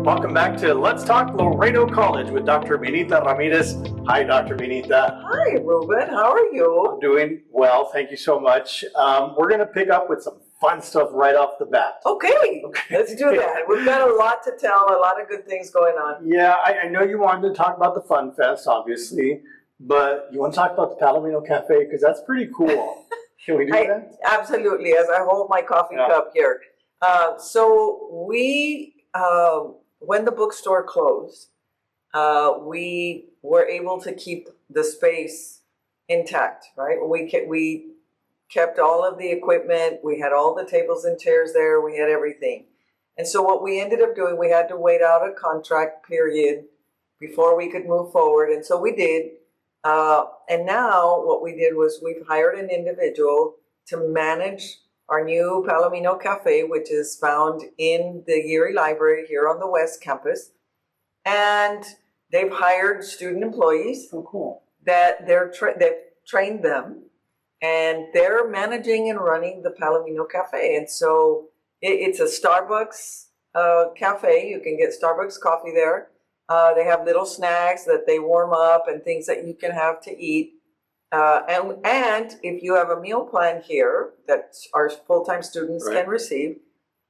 Welcome back to Let's Talk Laredo College with Dr. Minita Ramirez. Hi, Dr. Minita. Hi, Ruben. How are you? I'm doing well. Thank you so much. We're going to pick up with some fun stuff right off the bat. Okay, let's do that. We've got a lot to tell, a lot of good things going on. Yeah, I know you wanted to talk about the Fun Fest, obviously, but you want to talk about the Palomino Cafe because that's pretty cool. Can we do that? Absolutely, as I hold my coffee cup here. When the bookstore closed, we were able to keep the space intact, right? We kept all of the equipment. We had all the tables and chairs there. We had everything. And so what we ended up doing, we had to wait out a contract period before we could move forward. And so we did. And now what we did was we've hired an individual to manage our new Palomino Cafe, which is found in the Geary Library here on the West Campus. And they've hired student employees. Oh, cool. That they've trained them, and they're managing and running the Palomino Cafe. And so it's a Starbucks cafe. You can get Starbucks coffee there. They have little snacks that they warm up and things that you can have to eat. And if you have a meal plan here that our full-time students can receive,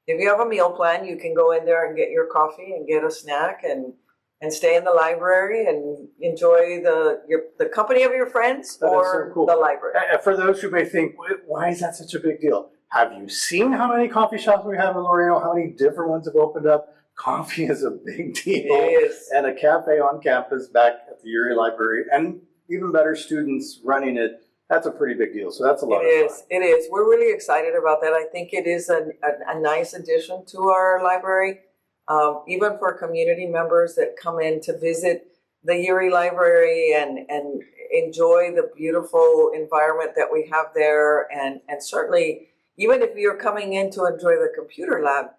if you have a meal plan, you can go in there and get your coffee and get a snack and stay in the library and enjoy the company of your friends or the library. For those who may think, why is that such a big deal? Have you seen how many coffee shops we have in Laredo? How many different ones have opened up? Coffee is a big deal. It is. And a cafe on campus back at the Geary Library, and even better, students running it. That's a pretty big deal. So that's a lot of fun. It is. We're really excited about that. I think it is a nice addition to our library. Even for community members that come in to visit the Geary Library and enjoy the beautiful environment that we have there. And certainly, even if you're coming in to enjoy the computer lab,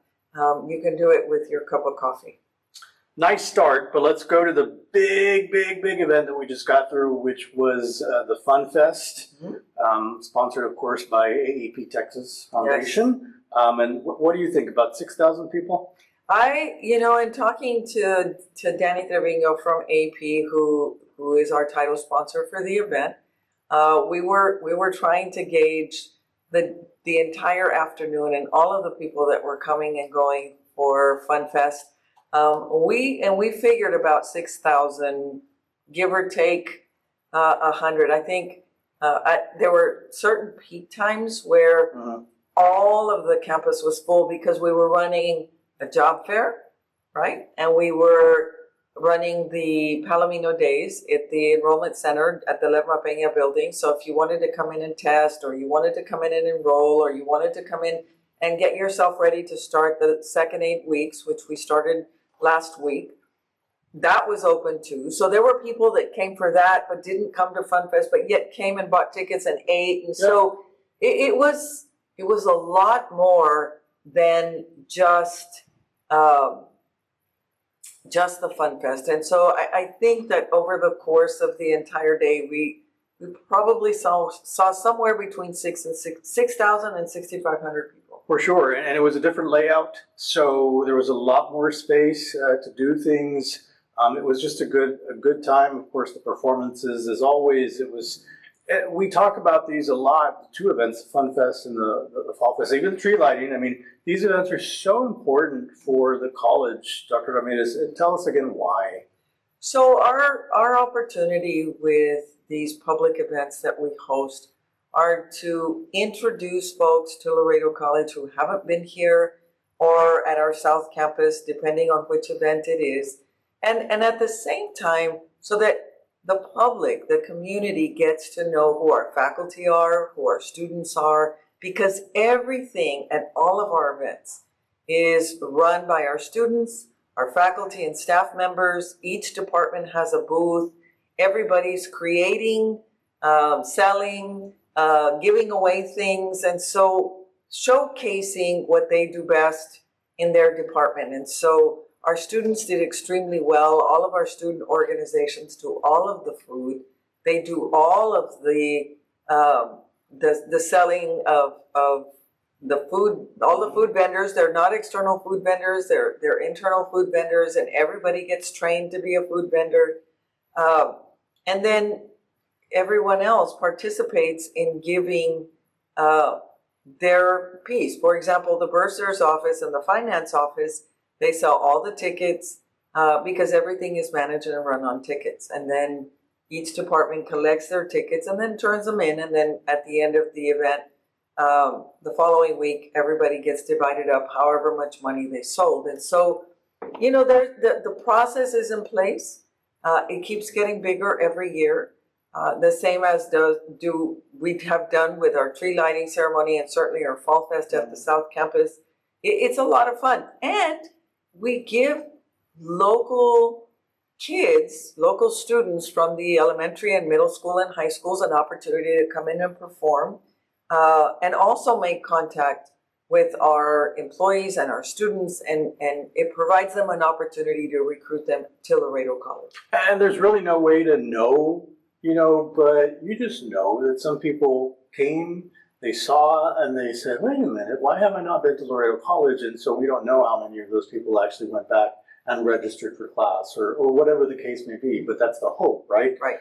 you can do it with your cup of coffee. Nice start, but let's go to the big event that we just got through, which was the Fun Fest, sponsored, of course, by AEP Texas Foundation. Yes. And what do you think, about 6,000 people? In talking to Danny Trevino from AP, who is our title sponsor for the event, we were trying to gauge the entire afternoon and all of the people that were coming and going for Fun Fest. We figured about 6,000, give or take 100. I think there were certain peak times where all of the campus was full because we were running a job fair, right? And we were running the Palomino Days at the Enrollment Center at the Lamar building. So if you wanted to come in and test, or you wanted to come in and enroll, or you wanted to come in and get yourself ready to start the second 8 weeks, which we started last week, that was open too. So there were people that came for that but didn't come to Fun Fest, but yet came and bought tickets and ate. And so it was a lot more than just the Fun Fest. And so I think that over the course of the entire day, we probably saw somewhere between 6,000 and 6,500 people. For sure, and it was a different layout, so there was a lot more space to do things. It was just a good time. Of course, the performances, as always, it was. We talk about these a lot, the two events, the Fun Fest and the Fall Fest, even the tree lighting. I mean, these events are so important for the college. Dr. Ramirez, tell us again why. So our opportunity with these public events that we host are to introduce folks to Laredo College who haven't been here or at our South Campus, depending on which event it is. And at the same time, so that the public, the community gets to know who our faculty are, who our students are, because everything at all of our events is run by our students, our faculty and staff members. Each department has a booth. Everybody's creating, selling, giving away things, and so showcasing what they do best in their department. And so our students did extremely well. All of our student organizations do all of the food. They do all of the selling of the food, all the food vendors, they're not external food vendors, they're internal food vendors, and everybody gets trained to be a food vendor. And then everyone else participates in giving their piece. For example, the bursar's office and the finance office, they sell all the tickets because everything is managed and run on tickets. And then each department collects their tickets and then turns them in. And then at the end of the event, the following week, everybody gets divided up however much money they sold. And so, you know, the process is in place. It keeps getting bigger every year. The same as we have done with our tree lighting ceremony and certainly our Fall Fest at the South Campus. It's a lot of fun. And we give local kids, local students from the elementary and middle school and high schools an opportunity to come in and perform and also make contact with our employees and our students, and it provides them an opportunity to recruit them to Laredo College. And there's really no way to know, you know, but you just know that some people came, they saw, and they said, wait a minute, why have I not been to Laredo College? And so we don't know how many of those people actually went back and registered for class or whatever the case may be, but that's the hope, right? Right.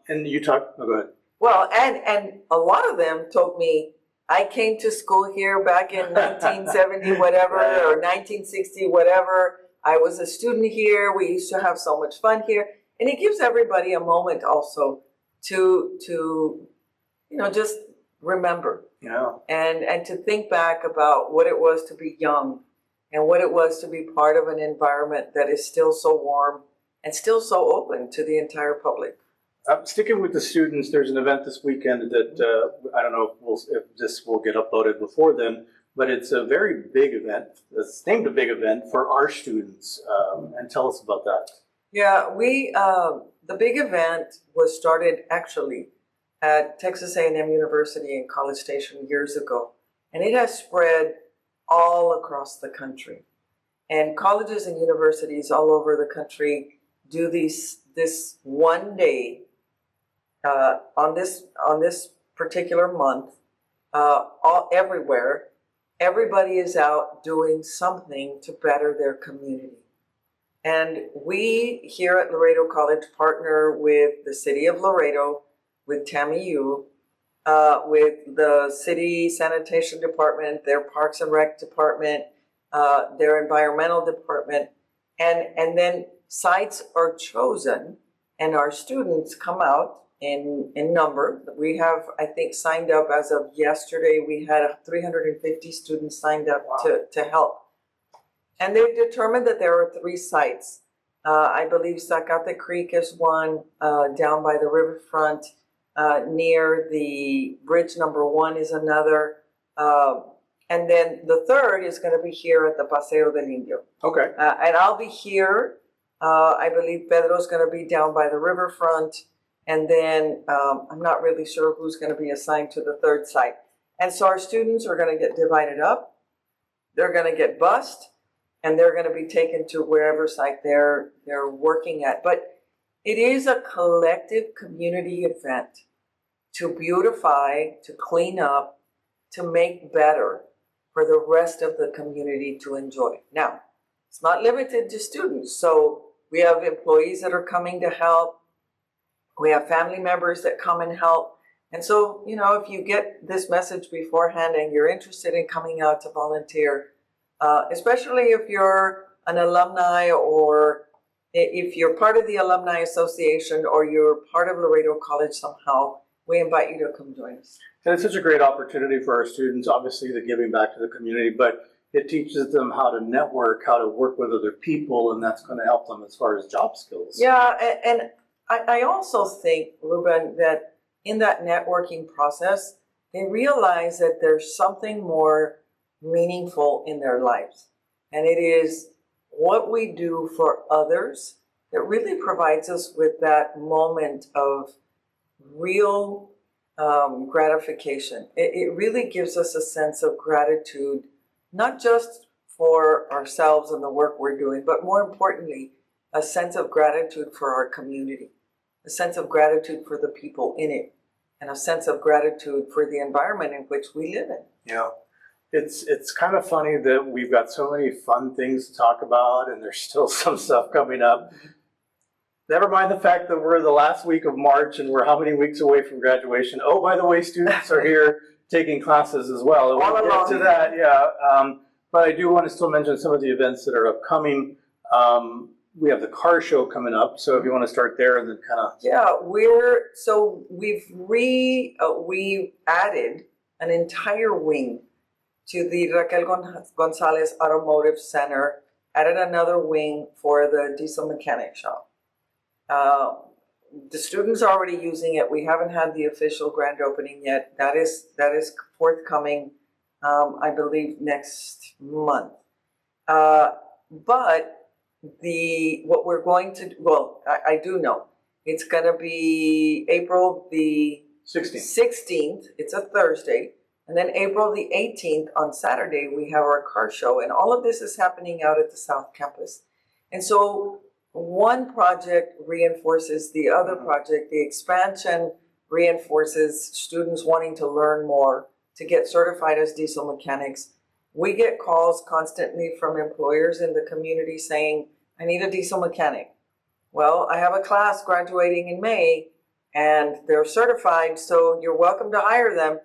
And you talk, go ahead. Well, and a lot of them told me, I came to school here back in 1970 whatever or 1960 whatever. I was a student here. We used to have so much fun here. And it gives everybody a moment also to you know, just remember. Yeah. And to think back about what it was to be young and what it was to be part of an environment that is still so warm and still so open to the entire public. Sticking with the students, there's an event this weekend that I don't know if this will get uploaded before then, but it's a very big event. It's named a big event for our students. And tell us about that. Yeah, the big event was started actually at Texas A&M University in College Station years ago, and it has spread all across the country. And colleges and universities all over the country do this one day on this particular month, everywhere. Everybody is out doing something to better their community. And we here at Laredo College partner with the city of Laredo, with TAMIU, with the city sanitation department, their parks and rec department, their environmental department, and then sites are chosen and our students come out in number. We have, I think, signed up as of yesterday, we had 350 students signed up. Wow. to help. And they've determined that there are 3 sites. I believe Zacate Creek is one, down by the riverfront, near the bridge number 1 is another. And then the third is going to be here at the Paseo del Indio. Okay. And I'll be here. I believe Pedro's going to be down by the riverfront. And then I'm not really sure who's going to be assigned to the third site. And so our students are going to get divided up. They're going to get bused. And they're going to be taken to wherever site they're working at. But it is a collective community event to beautify, to clean up, to make better for the rest of the community to enjoy. Now, it's not limited to students. So we have employees that are coming to help. We have family members that come and help. And so, you know, if you get this message beforehand and you're interested in coming out to volunteer, especially if you're an alumni or if you're part of the Alumni Association or you're part of Laredo College somehow, we invite you to come join us. And it's such a great opportunity for our students, obviously the giving back to the community, but it teaches them how to network, how to work with other people, and that's going to help them as far as job skills. Yeah, and I also think, Ruben, that in that networking process, they realize that there's something more meaningful in their lives. And it is what we do for others that really provides us with that moment of real gratification. It really gives us a sense of gratitude, not just for ourselves and the work we're doing, but more importantly, a sense of gratitude for our community, a sense of gratitude for the people in it, and a sense of gratitude for the environment in which we live in. Yeah. It's kind of funny that we've got so many fun things to talk about, and there's still some stuff coming up. Never mind the fact that we're the last week of March and we're how many weeks away from graduation. Oh, by the way, students are here taking classes as well. We'll get to that, yeah. But I do want to still mention some of the events that are upcoming. We have the car show coming up, so if you want to start there and then kind of. Yeah, we've added an entire wing to the Raquel Gonzalez Automotive Center, added another wing for the diesel mechanic shop. The students are already using it. We haven't had the official grand opening yet. That is forthcoming, I believe, next month. But what we're going to, well, I do know, it's going to be April the 16th. It's a Thursday. And then April the 18th on Saturday, we have our car show. And all of this is happening out at the South Campus. And so one project reinforces the other project. The expansion reinforces students wanting to learn more, to get certified as diesel mechanics. We get calls constantly from employers in the community saying, I need a diesel mechanic. Well, I have a class graduating in May and they're certified, so you're welcome to hire them.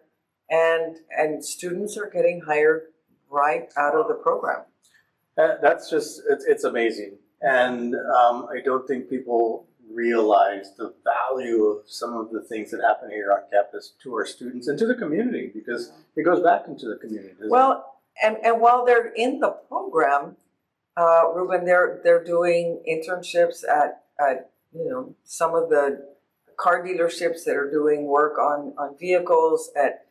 And students are getting hired right out of the program. That's just, it's amazing. And I don't think people realize the value of some of the things that happen here on campus to our students and to the community, because it goes back into the community. Well, and while they're in the program, Ruben, they're doing internships at some of the car dealerships that are doing work on vehicles, at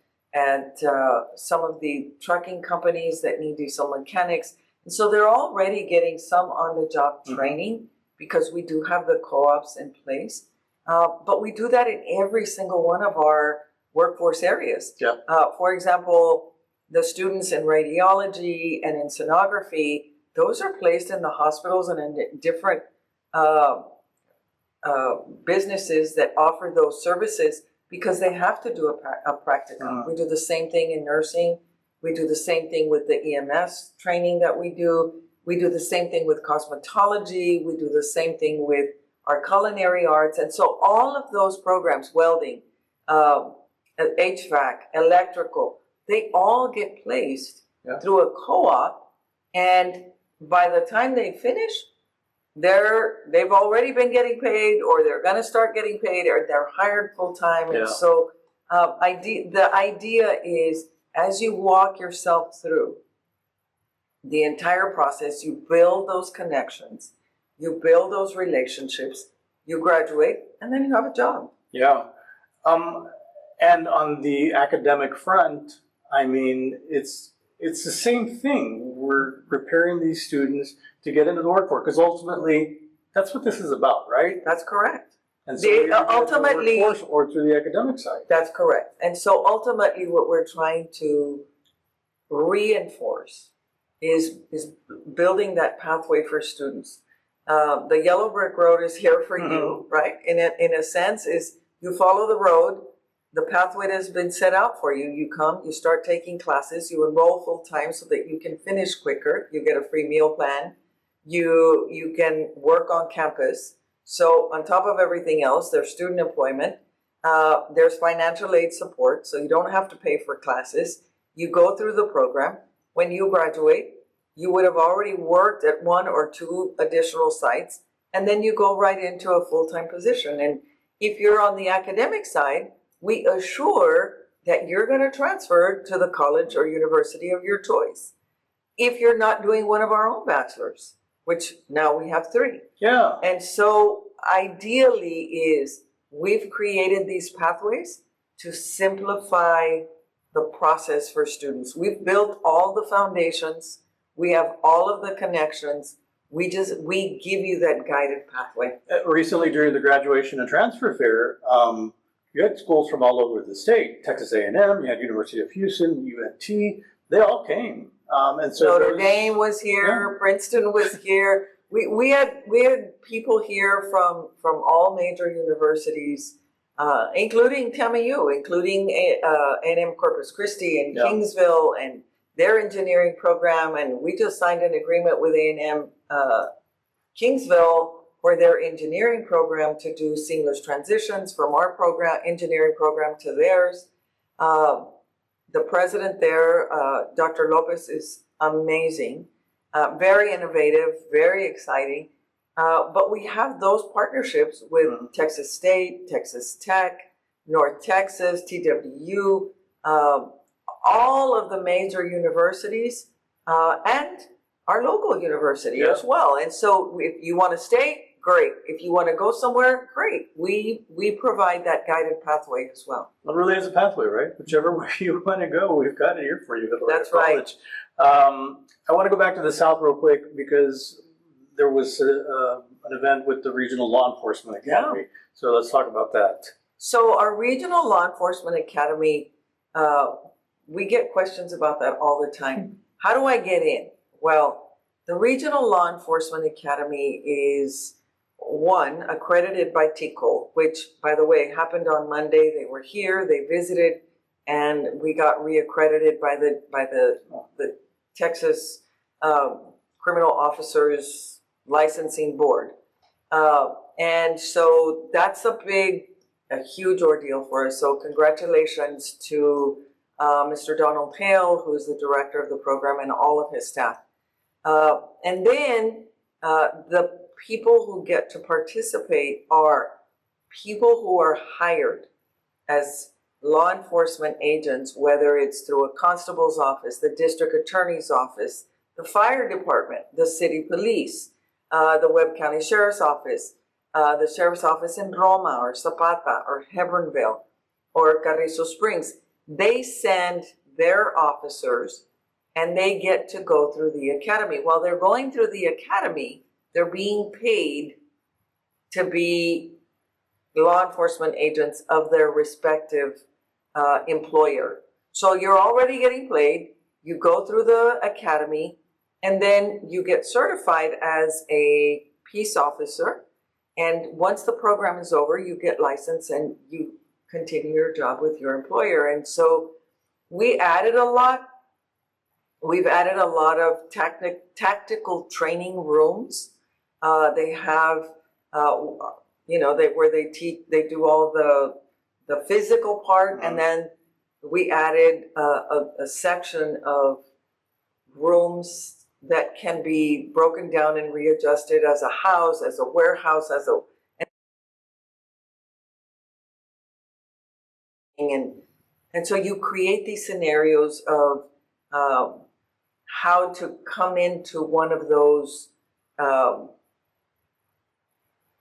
some of the trucking companies that need diesel mechanics. And so they're already getting some on-the-job training because we do have the co-ops in place. But we do that in every single one of our workforce areas. Yeah. For example, the students in radiology and in sonography, those are placed in the hospitals and in different businesses that offer those services because they have to do a practicum. We do the same thing in nursing. We do the same thing with the EMS training that we do. We do the same thing with cosmetology. We do the same thing with our culinary arts. And so all of those programs, welding, HVAC, electrical, they all get placed through a co-op. And by the time they finish, they've already been getting paid, or they're going to start getting paid, or they're hired full time. And so the idea is, as you walk yourself through the entire process, you build those connections, you build those relationships, you graduate, and then you have a job. Yeah. And on the academic front, I mean, it's the same thing. We're preparing these students to get into the workforce, because ultimately that's what this is about, right? That's correct. And so ultimately, the workforce or through the academic side. That's correct. And so ultimately what we're trying to reinforce is building that pathway for students. The yellow brick road is here for you, right? In a sense, is you follow the road, the pathway that has been set out for you. You come, you start taking classes, you enroll full time so that you can finish quicker. You get a free meal plan. You can work on campus. So on top of everything else, there's student employment. There's financial aid support, so you don't have to pay for classes. You go through the program. When you graduate, you would have already worked at one or two additional sites, and then you go right into a full-time position. And if you're on the academic side, we assure that you're going to transfer to the college or university of your choice. If you're not doing one of our own bachelors, which now we have 3. Yeah. And so ideally is we've created these pathways to simplify the process for students. We've built all the foundations. We have all of the connections. We give you that guided pathway. Recently, during the graduation and transfer fair, you had schools from all over the state. Texas A&M, you had University of Houston, UNT, they all came. And so Notre Dame was here, Princeton was here. We had people here from all major universities, including TAMU, including A&M Corpus Christi and Kingsville their engineering program, and we just signed an agreement with A&M Kingsville for their engineering program to do seamless transitions from our program, engineering program, to theirs. The president there, Dr. Lopez, is amazing, very innovative, very exciting. But we have those partnerships with Texas State, Texas Tech, North Texas, TWU, all of the major universities, and our local university as well. And so if you want to stay, great. If you want to go somewhere, great. We provide that guided pathway as well. It really is a pathway, right? Whichever way you want to go, we've got it here for you at Laredo That's right. College. I want to go back to the South real quick because there was an event with the Regional Law Enforcement Academy. Yeah. So let's talk about that. So our Regional Law Enforcement Academy, we get questions about that all the time. How do I get in? Well, the Regional Law Enforcement Academy is, one, accredited by TCO, which, by the way, happened on Monday. They were here, they visited, and we got reaccredited by the Texas Criminal Officers Licensing Board. And so that's a huge ordeal for us. So congratulations to Mr. Donald Hale, who is the director of the program, and all of his staff. And then the people who get to participate are people who are hired as law enforcement agents, whether it's through a constable's office, the district attorney's office, the fire department, the city police, the Webb County Sheriff's Office, the Sheriff's Office in Roma or Zapata or Hebronville or Carrizo Springs. They send their officers and they get to go through the academy. While they're going through the academy, they're being paid to be law enforcement agents of their respective employer. So you're already getting paid, you go through the academy, and then you get certified as a peace officer. And once the program is over, you get licensed and you continue your job with your employer. And so we added a lot. We've added a lot of tactical training rooms. They have, where they teach, they do all the physical part, and then we added a section of rooms that can be broken down and readjusted as a house, as a warehouse, and so you create these scenarios of how to come into one of those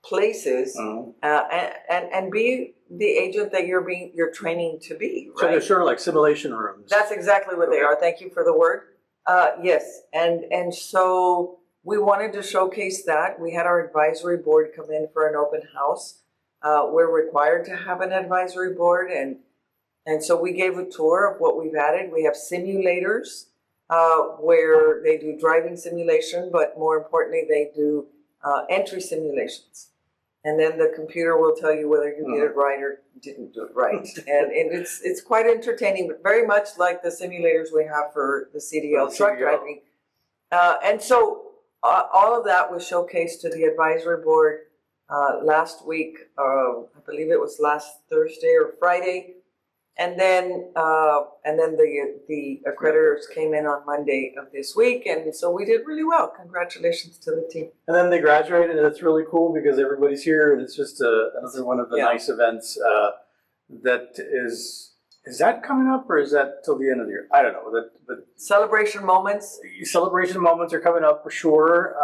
places and be the agent that you're training to be. Right? So they're sort of like simulation rooms. That's exactly what they are. Thank you for the word. Yes, and so we wanted to showcase that. We had our advisory board come in for an open house. We're required to have an advisory board, and so we gave a tour of what we've added. We have simulators where they do driving simulation, but more importantly, they do entry simulations. And then the computer will tell you whether you did it right or didn't do it right. and it's quite entertaining, but very much like the simulators we have for the CDL truck driving. And so all of that was showcased to the advisory board last week. I believe it was last Thursday or Friday. And then the accreditors came in on Monday of this week, and so we did really well. Congratulations to the team. And then they graduated, and it's really cool because everybody's here, and it's just another one of the nice events that is that coming up, or is that till the end of the year? I don't know. But celebration moments. Celebration moments are coming up for sure.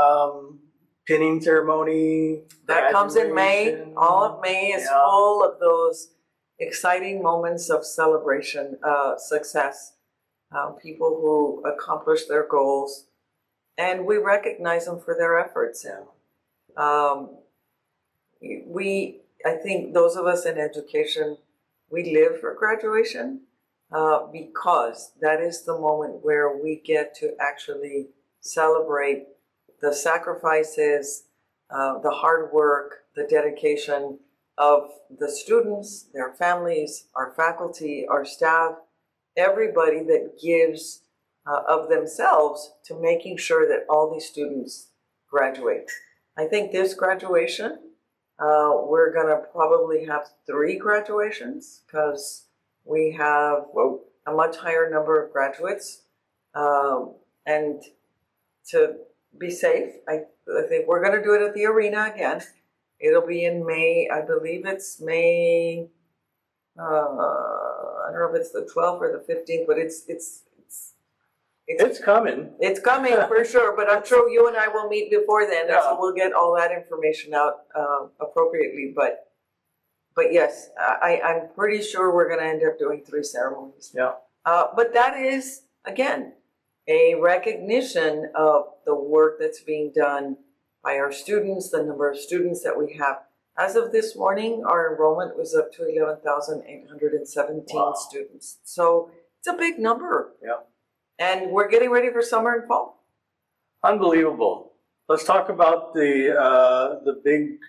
Pinning ceremony. That comes in May. All of May is full of those exciting moments of celebration, success, people who accomplish their goals, and we recognize them for their efforts. I think those of us in education, we live for graduation because that is the moment where we get to actually celebrate the sacrifices, the hard work, the dedication of the students, their families, our faculty, our staff, everybody that gives of themselves to making sure that all these students graduate. I think this graduation, we're gonna probably have 3 graduations because we have a much higher number of graduates. And to be safe, I think we're gonna do it at the arena again. It'll be in May, I believe it's May, I don't know if it's the 12th or the 15th, but it's coming. It's coming for sure, but I'm sure you and I will meet before then, so we'll get all that information out appropriately. But yes, I'm pretty sure we're going to end up doing 3 ceremonies. Yeah. But that is, again, a recognition of the work that's being done by our students, the number of students that we have. As of this morning, our enrollment was up to 11,817 students. So it's a big number. Yeah. And we're getting ready for summer and fall. Unbelievable. Let's talk about the big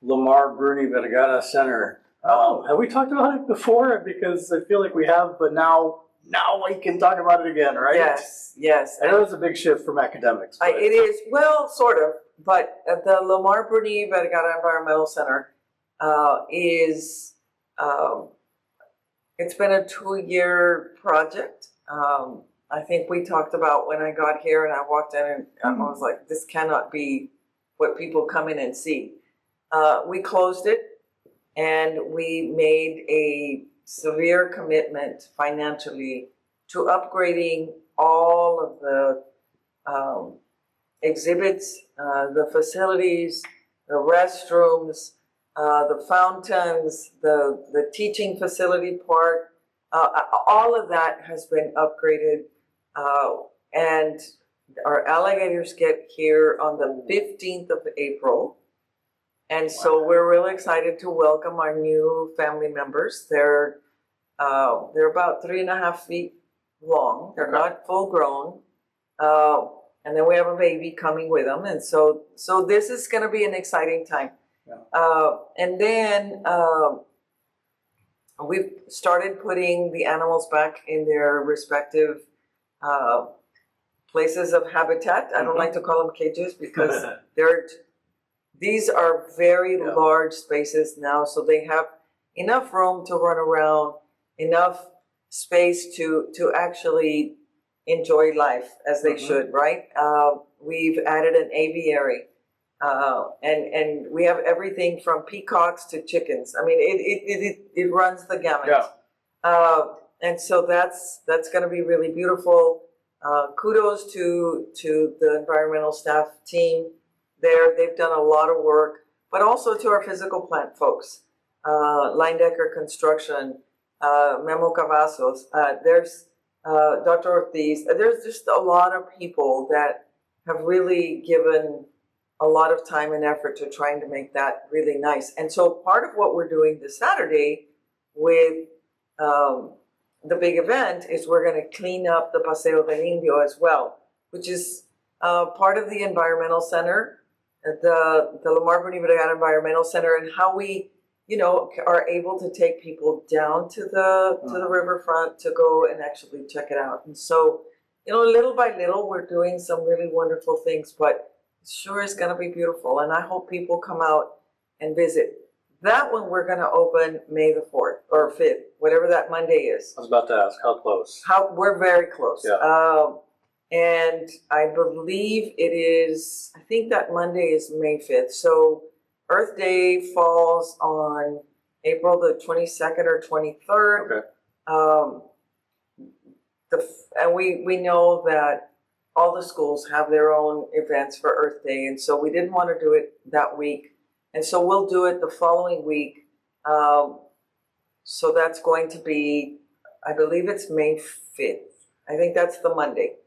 Lamar Bruni Vergara Center. Have we talked about it before? Because I feel like we have, but now we can talk about it again, right? Yes. I know it's a big shift from academics. It is, well, sort of. But the Lamar Bruni Vergara Environmental Center is, it's been a 2-year project. I think we talked about when I got here and I walked in and I was like, this cannot be what people come in and see. We closed it and we made a severe commitment financially to upgrading all of the exhibits, the facilities, the restrooms, the fountains, the teaching facility part. All of that has been upgraded. And our alligators get here on the 15th of April. And so we're really excited to welcome our new family members. They're about 3.5 feet long. They're not full grown. And then we have a baby coming with them. And so this is going to be an exciting time. Yeah. And then we've started putting the animals back in their respective places of habitat. I don't like to call them cages because these are very large spaces now, so they have enough room to run around, enough space to actually enjoy life as they should, right? We've added an aviary, and we have everything from peacocks to chickens. I mean, it runs the gamut. Yeah. And so that's going to be really beautiful. Kudos to the environmental staff team there. They've done a lot of work, but also to our physical plant folks, Leindecker Construction, Memo Cavazos. There's Dr. Ortiz. There's just a lot of people that have really given a lot of time and effort to trying to make that really nice. And so part of what we're doing this Saturday with the big event is we're going to clean up the Paseo del Indio as well, which is part of the environmental center, the Lamar Bruni Vergara Environmental Center, and how we, are able to take people down to the riverfront to go and actually check it out. And so, little by little, we're doing some really wonderful things, but it sure is going to be beautiful. And I hope people come out and visit. That one we're going to open May the 4th or 5th, whatever that Monday is. I was about to ask, how close? We're very close. Yeah. And I believe I think that Monday is May 5th. So Earth Day falls on April the 22nd or 23rd. Okay. And we know that all the schools have their own events for Earth Day, and so we didn't want to do it that week. And so we'll do it the following week. So that's going to be, I believe it's May 5th. I think that's the Monday.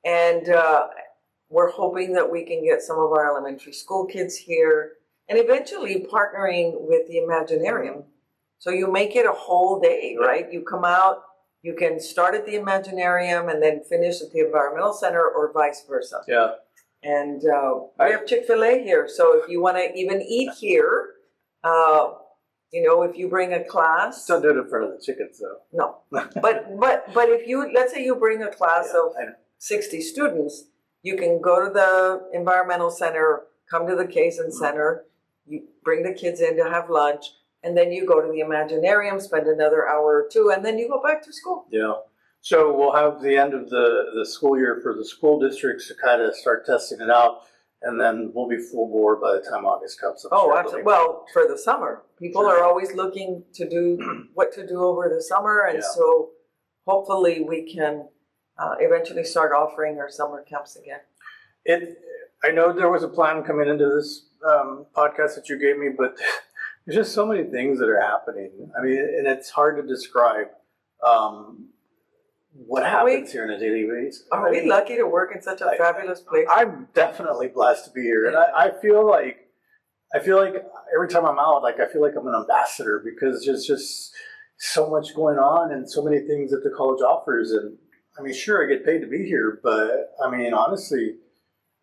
And we're hoping that we can get some of our elementary school kids here and eventually partnering with the Imaginarium. So you make it a whole day, right? You come out, you can start at the Imaginarium and then finish at the Environmental Center or vice versa. Yeah. And we have Chick-fil-A here, so if you want to even eat here, You know, if you bring a class, Don't do it in front of the chickens, though. no. But if you, let's say you bring a class of I know. 60 students, you can go to the environmental center, come to the Kazan Center, you bring the kids in to have lunch, and then you go to the Imaginarium, spend another hour or two, and then you go back to school. Yeah. So we'll have the end of the school year for the school districts to kind of start testing it out, and then we'll be full bore by the time August comes. Oh, absolutely. Well, for the summer, people Sure. are always looking to do what to do over the summer, and Yeah. so hopefully we can eventually start offering our summer camps again. I know there was a plan coming into this podcast that you gave me, but there's just so many things that are happening. I mean, and it's hard to describe what happens here on a daily basis. Are we lucky to work in such a fabulous place? I'm definitely blessed to be here, and I feel like every time I'm out, like I feel like I'm an ambassador because there's just so much going on and so many things that the college offers. And I mean, sure, I get paid to be here, but I mean, honestly,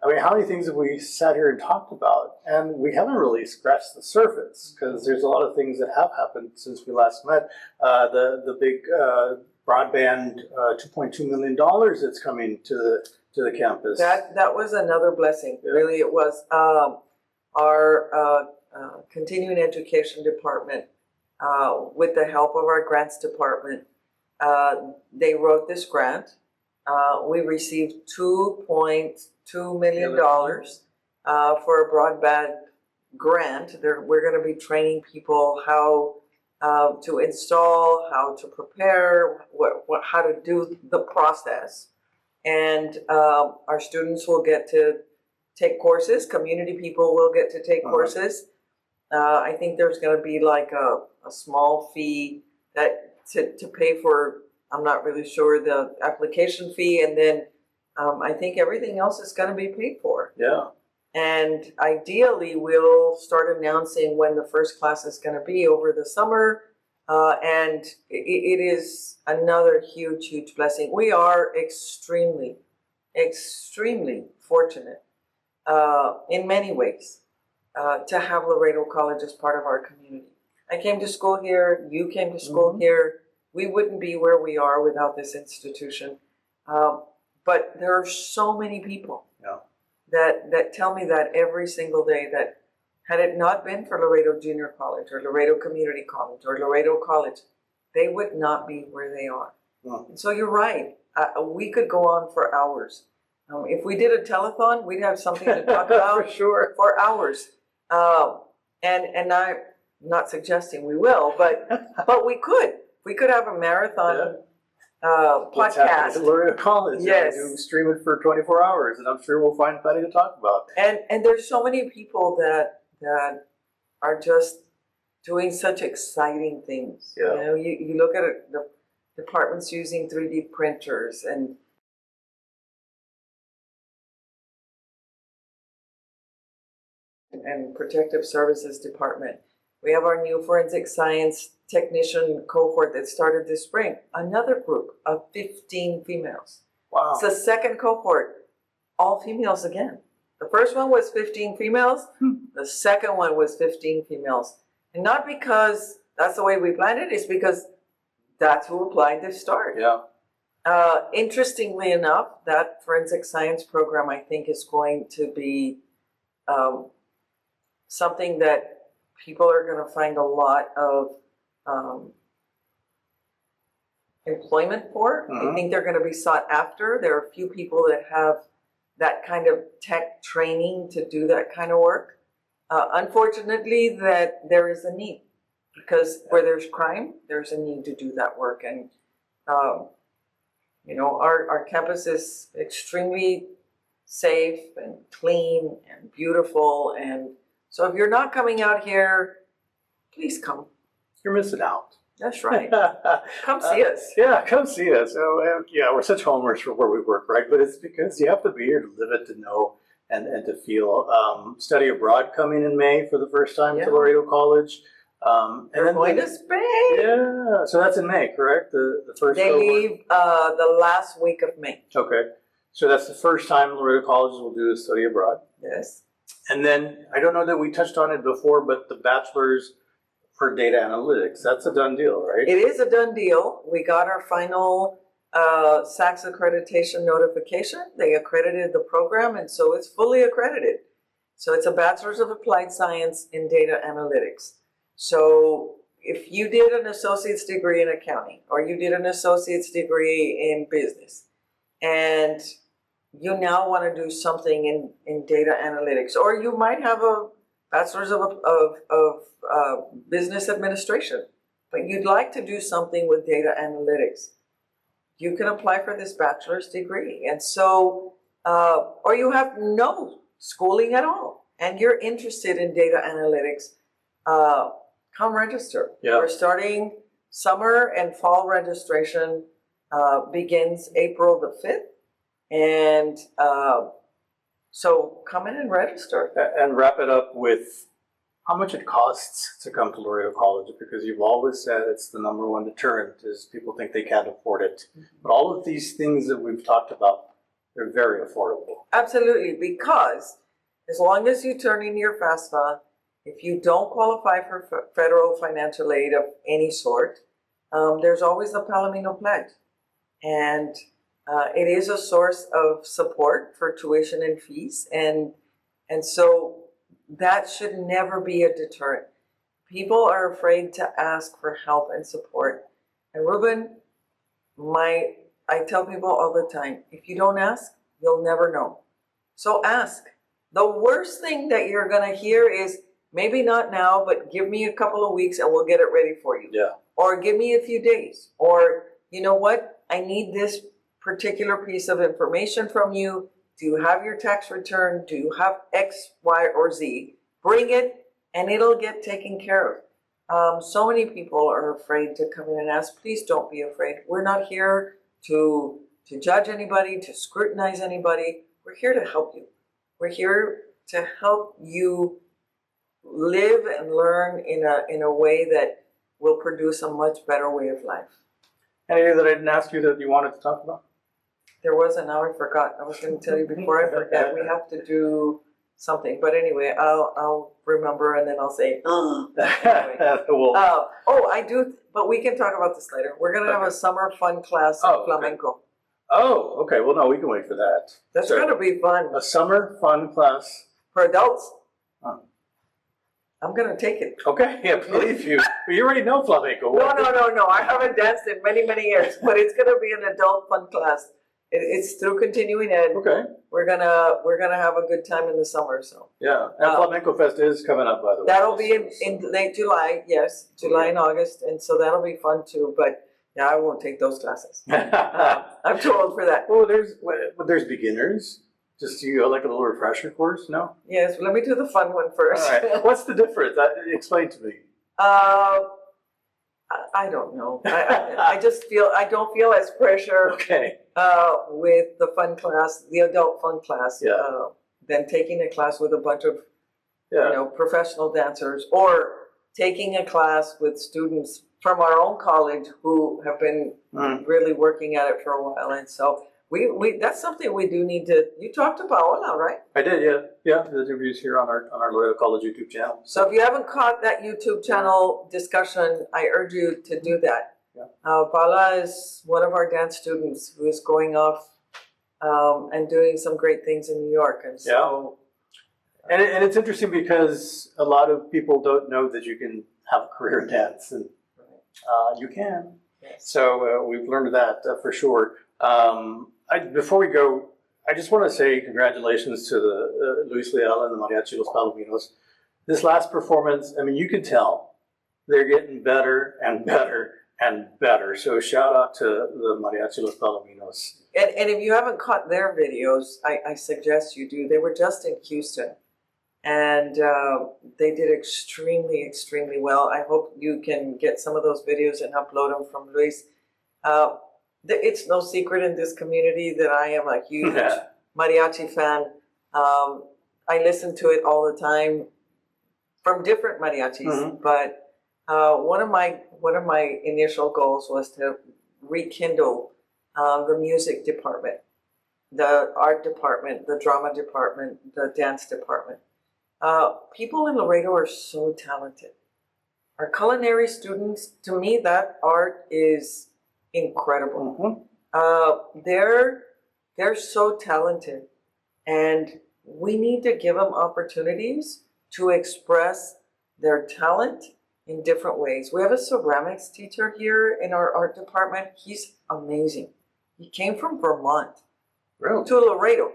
how many things have we sat here and talked about? And we haven't really scratched the surface because there's a lot of things that have happened since we last met. The big broadband $2.2 million that's coming to the campus. That was another blessing. Yeah. Really, it was. Our continuing education department, with the help of our grants department, they wrote this grant. We received $2.2 million for a broadband grant. We're going to be training people how to install, how to prepare, how to do the process. And our students will get to take courses. Community people will get to take courses. I think there's going to be like a small fee to pay for, I'm not really sure, the application fee. And then I think everything else is going to be paid for. Yeah. And ideally, we'll start announcing when the first class is going to be over the summer. And it is another huge, huge blessing. We are extremely, extremely fortunate in many ways to have Laredo College as part of our community. I came to school here. You came to school here. We wouldn't be where we are without this institution. But there are so many people that tell me that every single day, that had it not been for Laredo Junior College or Laredo Community College or Laredo College, they would not be where they are. And so you're right. We could go on for hours. If we did a telethon, we'd have something to talk about For sure. for hours. And I'm not suggesting we will, but we could. We could have a marathon What's happening podcast. at Laredo College? Yes. Yeah, we do stream it for 24 hours, and I'm sure we'll find plenty to talk about. And there's so many people that are just doing such exciting things. Yeah. You know, you look at it, the departments using 3D printers and protective services department. We have our new forensic science technician cohort that started this spring. Another group of 15 females. Wow. It's the second cohort, all females again. The first one was 15 females. The second one was 15 females. And not because that's the way we planned it, it's because that's who applied to start. Yeah. Interestingly enough, that forensic science program, I think, is going to be something that people are going to find a lot of employment for. I think they're going to be sought after. There are a few people that have that kind of tech training to do that kind of work. Unfortunately, that there is a need, because where there's crime, there's a need to do that work. And you know, our campus is extremely safe and clean and beautiful. And so if you're not coming out here, please come. You're missing out. That's right. Come see us. Yeah, come see us. So, yeah, we're such homers for where we work, right? But it's because you have to be here to live it, to know, and to feel. Study abroad coming in May for the first time to Laredo College. And They're then going to Spain. Yeah, so that's in May, correct? The first. They cohort? leave the last week of May. Okay, so that's the first time Laredo Colleges will do a study abroad. Yes. And then I don't know that we touched on it before, but the bachelor's for data analytics. That's a done deal, right? It is a done deal. We got our final SACS accreditation notification. They accredited the program, and so it's fully accredited. So it's a Bachelor's of Applied Science in Data Analytics. So if you did an associate's degree in accounting, or you did an associate's degree in business, and you now want to do something in data analytics, or you might have a Bachelor's of Business Administration, but you'd like to do something with data analytics, you can apply for this bachelor's degree. And so, or you have no schooling at all, and you're interested in data analytics, come register. Yeah. We're starting summer and fall registration begins April the 5th. And so come in and register. And wrap it up with how much it costs to come to Laredo College, because you've always said it's the number one deterrent is people think they can't afford it. But all of these things that we've talked about, they're very affordable. Absolutely, because as long as you turn in your FAFSA, if you don't qualify for federal financial aid of any sort, there's always the Palomino Pledge. And it is a source of support for tuition and fees, and so that should never be a deterrent. People are afraid to ask for help and support. And Ruben, I tell people all the time, if you don't ask, you'll never know. So ask. The worst thing that you're gonna hear is, maybe not now, but give me a couple of weeks and we'll get it ready for you. Yeah. Or give me a few days. Or, you know what, I need this particular piece of information from you. Do you have your tax return? Do you have X, Y, or Z? Bring it and it'll get taken care of. So many people are afraid to come in and ask. Please don't be afraid. We're not here to judge anybody, to scrutinize anybody. We're here to help you. We're here to help you live and learn in a way that will produce a much better way of life. Anything that I didn't ask you that you wanted to talk about? There was, and now I forgot. I was going to tell you before I forget. We have to do something, but anyway, I'll remember and then I'll say. Anyway. Well, I do, but we can talk about this later. We're going to have a summer fun class of flamenco. Oh, okay. Well, no, we can wait for that. That's going to be fun A summer fun class. for adults. Huh. I'm going to take it. Okay, yeah, believe you. But you already know flamenco. No. I haven't danced in many, many years, but it's going to be an adult fun class. It's through continuing ed. Okay. We're gonna have a good time in the summer. So Yeah, and Flamenco Fest is coming up, by the way. that'll be in late July. Yes, July and August, and so that'll be fun too. But yeah, I won't take those classes. I'm too old for that. Well, there's beginners. Just like a little refresher course, no? Yes, let me do the fun one first. All right. What's the difference? Explain to me. I don't know. I just feel I don't feel as pressure Okay. with the fun class, the adult fun class, Yeah. than taking a class with a bunch of Yeah. professional dancers, or taking a class with students from our own college who have been really working at it for a while. And so we that's something we do need to. You talked to Paola, right? I did, yeah. Yeah, the interviews here on our Laredo College YouTube channel. So if you haven't caught that YouTube channel discussion, I urge you to do that. Yeah. Paola is one of our dance students who is going off and doing some great things in New York. And so, And it's interesting because a lot of people don't know that you can have a career in dance, and you can. yes. So we've learned that for sure. Before we go, I just want to say congratulations to the Luis Leal and the Mariachi Los Palominos. This last performance, I mean, you can tell they're getting better and better and better. So shout out to the Mariachi Los Palominos. And if you haven't caught their videos, I suggest you do. They were just in Houston, and they did extremely, extremely well. I hope you can get some of those videos and upload them from Luis. It's no secret in this community that I am a huge mariachi fan. I listen to it all the time from different mariachis, but one of my initial goals was to rekindle the music department, the art department, the drama department, the dance department. People in Laredo are so talented. our culinary students, to me, that art is incredible. They're so talented, and we need to give them opportunities to express their talent in different ways. We have a ceramics teacher here in our art department. He's amazing. He came from Vermont to Laredo.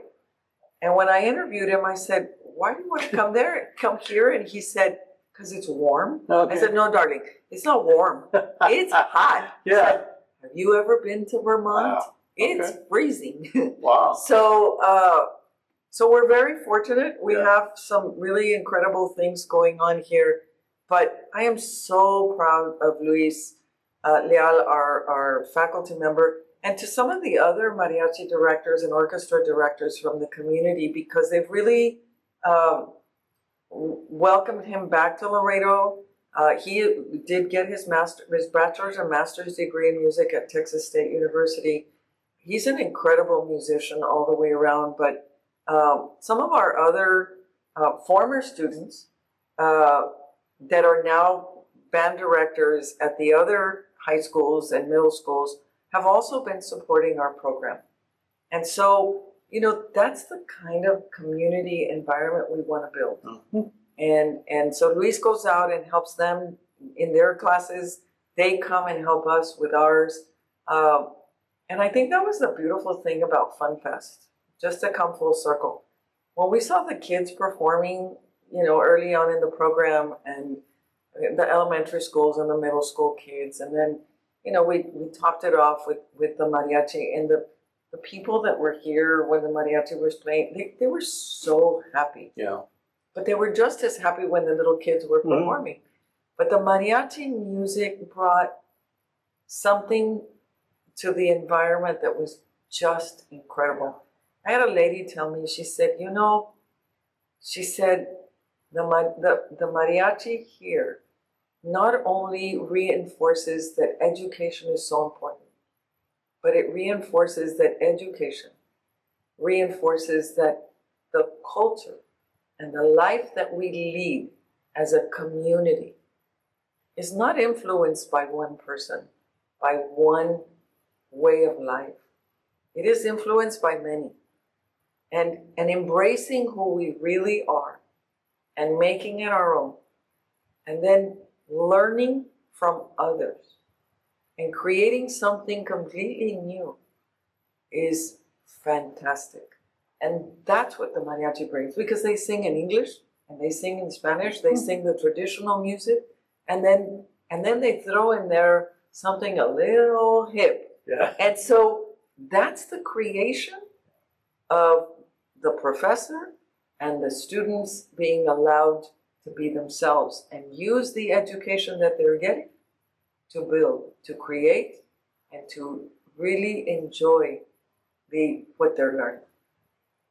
And when I interviewed him, I said, why do you want to come here? And he said, because it's warm. Okay. I said, no, darling, it's not warm. It's hot. Yeah. Said, have you ever been to Vermont? Wow. It's freezing. Wow. So we're very fortunate. We Yeah. have some really incredible things going on here. But I am so proud of Luis Leal, our faculty member, and to some of the other mariachi directors and orchestra directors from the community, because they've really welcomed him back to Laredo. He did get his bachelor's and master's degree in music at Texas State University. He's an incredible musician all the way around, but some of our other former students that are now band directors at the other high schools and middle schools have also been supporting our program. And so, that's the kind of community environment we want to build. Mm-hmm. And so Luis goes out and helps them in their classes. They come and help us with ours. And I think that was the beautiful thing about Fun Fest, just to come full circle. When we saw the kids performing, early on in the program, and the elementary schools and the middle school kids, and then, we topped it off with the mariachi, and the people that were here when the mariachi was playing, they were so happy. Yeah. But they were just as happy when the little kids were performing. But the mariachi music brought something to the environment that was just incredible. I had a lady tell me, she said, the mariachi here not only reinforces that education is so important, but it reinforces that education reinforces that the culture and the life that we lead as a community is not influenced by one person, by one way of life. It is influenced by many. And embracing who we really are and making it our own, and then learning from others and creating something completely new is fantastic. And that's what the mariachi brings, because they sing in English and they sing in Spanish, they sing the traditional music, and then they throw in there something a little hip. Yeah. And so that's the creation of the professor and the students being allowed to be themselves and use the education that they're getting to build, to create, and to really enjoy what they're learning.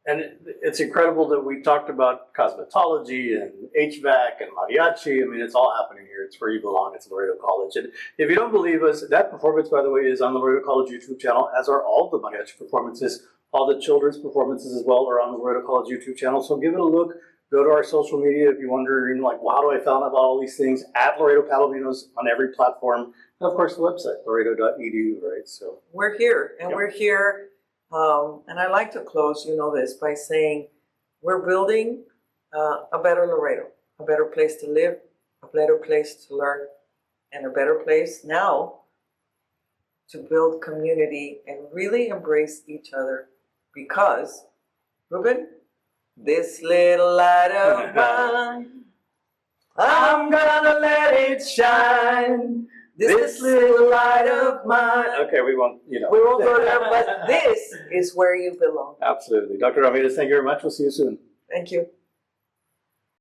And it's incredible that we talked about cosmetology and HVAC and mariachi. I mean, it's all happening here. It's where you belong. It's Laredo College. And if you don't believe us, that performance, by the way, is on the Laredo College YouTube channel, as are all the mariachi performances. All the children's performances as well are on the Laredo College YouTube channel. So give it a look. Go to our social media if you wonder, how do I find out about all these things? At Laredo Palominos on every platform. And of course, the website, laredo.edu, right? So we're here, and yep. we're here. And I like to close, this, by saying we're building a better Laredo, a better place to live, a better place to learn, and a better place now to build community and really embrace each other. Because, Ruben, this little light of mine, I'm gonna let it shine. This little light of mine. Okay, we won't, We won't go there, but this is where you belong. Absolutely. Dr. Ramirez, thank you very much. We'll see you soon. Thank you.